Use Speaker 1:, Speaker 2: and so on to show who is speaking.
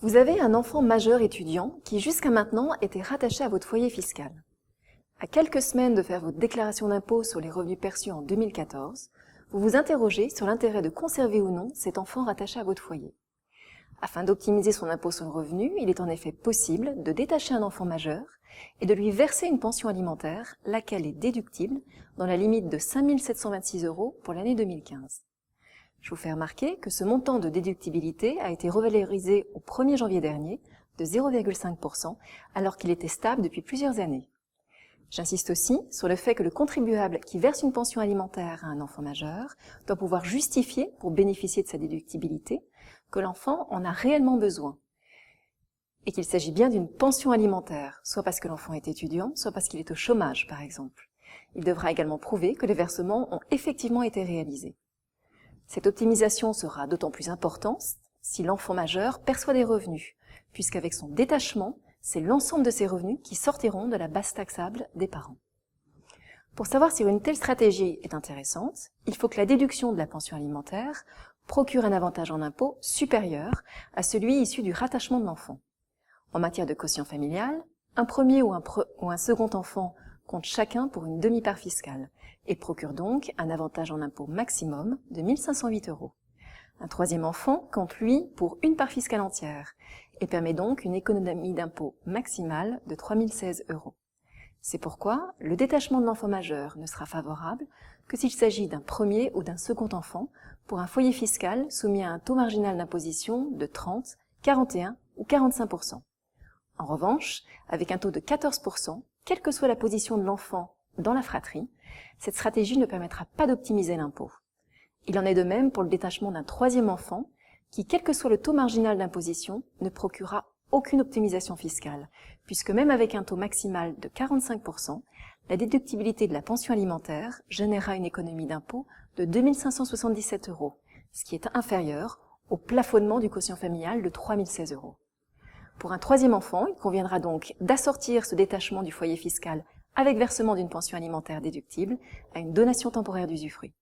Speaker 1: Vous avez un enfant majeur étudiant qui jusqu'à maintenant était rattaché à votre foyer fiscal. À quelques semaines de faire votre déclaration d'impôt sur les revenus perçus en 2014, vous vous interrogez sur l'intérêt de conserver ou non cet enfant rattaché à votre foyer. Afin d'optimiser son impôt sur le revenu, il est en effet possible de détacher un enfant majeur et de lui verser une pension alimentaire, laquelle est déductible dans la limite de 5 726 € pour l'année 2015. Je vous fais remarquer que ce montant de déductibilité a été revalorisé au 1er janvier dernier de 0,5% alors qu'il était stable depuis plusieurs années. J'insiste aussi sur le fait que le contribuable qui verse une pension alimentaire à un enfant majeur doit pouvoir justifier, pour bénéficier de sa déductibilité, que l'enfant en a réellement besoin et qu'il s'agit bien d'une pension alimentaire, soit parce que l'enfant est étudiant, soit parce qu'il est au chômage, par exemple. Il devra également prouver que les versements ont effectivement été réalisés. Cette optimisation sera d'autant plus importante si l'enfant majeur perçoit des revenus, puisqu'avec son détachement, c'est l'ensemble de ces revenus qui sortiront de la base taxable des parents. Pour savoir si une telle stratégie est intéressante, il faut que la déduction de la pension alimentaire procure un avantage en impôt supérieur à celui issu du rattachement de l'enfant. En matière de quotient familial, un premier ou un second enfant compte chacun pour une demi-part fiscale et procure donc un avantage en impôt maximum de 1 508 €. Un troisième enfant compte, lui, pour une part fiscale entière et permet donc une économie d'impôt maximale de 3 016 €. C'est pourquoi le détachement de l'enfant majeur ne sera favorable que s'il s'agit d'un premier ou d'un second enfant pour un foyer fiscal soumis à un taux marginal d'imposition de 30, 41 ou 45%. En revanche, avec un taux de 14%, quelle que soit la position de l'enfant dans la fratrie, cette stratégie ne permettra pas d'optimiser l'impôt. Il en est de même pour le détachement d'un troisième enfant qui, quel que soit le taux marginal d'imposition, ne procurera aucune optimisation fiscale, puisque même avec un taux maximal de 45%, la déductibilité de la pension alimentaire générera une économie d'impôt de 2 577 €, ce qui est inférieur au plafonnement du quotient familial de 3 016 €. Pour un troisième enfant, il conviendra donc d'assortir ce détachement du foyer fiscal avec versement d'une pension alimentaire déductible à une donation temporaire d'usufruit.